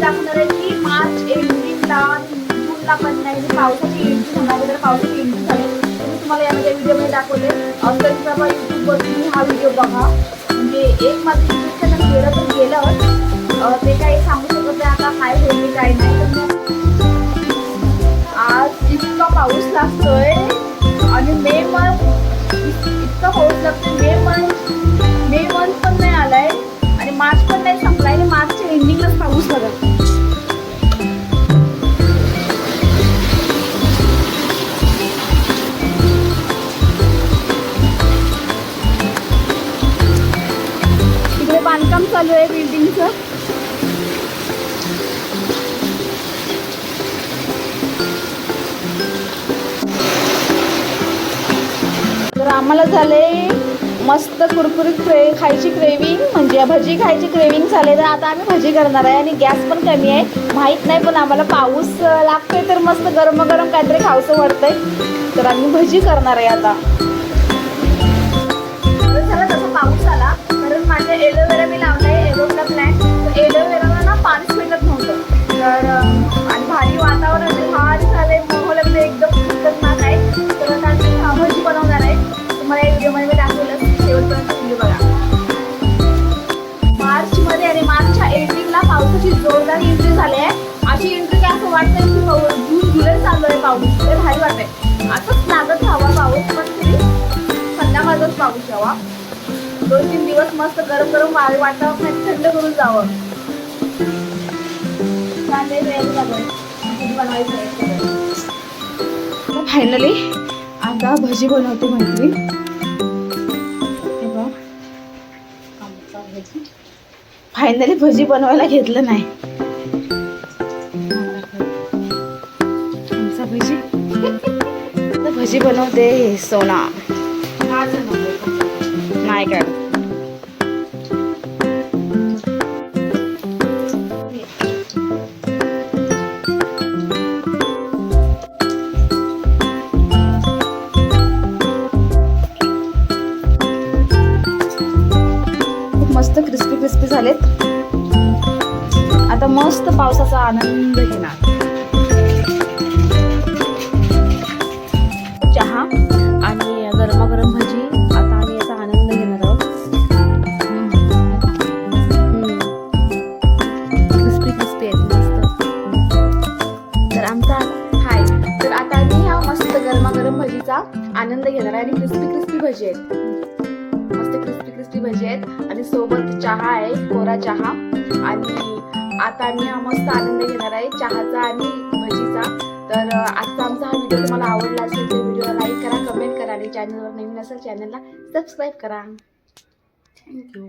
दाखवणार आहे की मार्च एंडिंगला जूनला पण नाही पावसाची एंट्री होणार तर पावसाची एंट्री झाली मी तुम्हाला यामध्ये व्हिडिओमध्ये दाखवले. तर बाबा यूट्यूबवर तुम्ही हा व्हिडिओ बघा. म्हणजे एक माझं यूट्यूब चॅनल गेलं तर गेलं ते काही सांगू शकत नाही आता काय होईल काय नाही. तर आज इतका पाऊस लागतोय आणि मे मंथ इतका पाऊस लागतोय. मे मंथ पण नाही आलाय आणि मार्च पण नाही संपलाय आणि मार्चच्या एंडिंगलाच पाऊस लागला. इकडे बांधकाम चालू आहे बिल्डिंगचं. तर आम्हाला झाले मस्त कुरकुरीत खायची क्रेविंग म्हणजे भजी खायची क्रेविंग झाले. तर आता आम्ही भजी करणार आहे आणि गॅस पण कमी आहे माहीत नाही पण आम्हाला पाऊस लागतोय तर मस्त गरम गरम काहीतरी खावंसं वाटतंय. तर आम्ही भजी करणार आहे आता. झाला तसा पाऊस आला कारण माझ्या एलोवेरा मी लावलाय एलोवेरा प्लॅन्ट. तर एलोवेराला ना पाणीच भेटत नव्हतं. तर आणि भारी वातावरण भारी झालंय माहोल एकदम खतरनाक आहे. तर आता आम्ही भजी बनवणार आहे. तुम्हाला या व्हिडिओमध्ये मी दाखवलं शेवटपर्यंत व्हिडिओ बघा. मार्चमध्ये आणि मार्चच्या एंडिंगला पावसाची जोरदार एंट्री झाली आहे. अशी एंट्री काय असं वाटतंय की जून जुलै चालू आहे पाऊस. ते भारी वाटतंय असंच लागत हवा पाऊस पण तरी संध्याकाळचाच पाऊस यावा. 2-3 दिवस मस्त गरम गरम वाटावं नाही थंड करून जावं. फायनली आता भजी बनवते म्हटली. फायनली भजी बनवायला घेतलं नाही. आमचा भजी भजी बनवते सोना नाही काय मस्त क्रिस्पी क्रिस्पी झालेत. आता मस्त पावसाचा आनंद घेणार. चहा आणि गरमागरम भजी आता आम्ही याचा आनंद घेणार आहोत. क्रिस्पी क्रिस्पी आहेत मस्त. तर आमचा हाय तर आता आम्ही ह्या मस्त गरमागरम भजीचा आनंद घेणार आहे. आणि क्रिस्पी क्रिस्पी भजी आहेत मस्त क्रिस्पी भजी आहेत आणि सोबत चहा आहे कोरा चहा. आणि आता आम्ही हा मस्त आनंद घेणार आहे चहाचा आणि भजीचा. तर आजचा आमचा हा व्हिडिओ तुम्हाला आवडला असेल तर व्हिडिओला लाईक करा कमेंट करा आणि चॅनलवर नवीन असेल चॅनलला सबस्क्राईब करा. थँक्यू.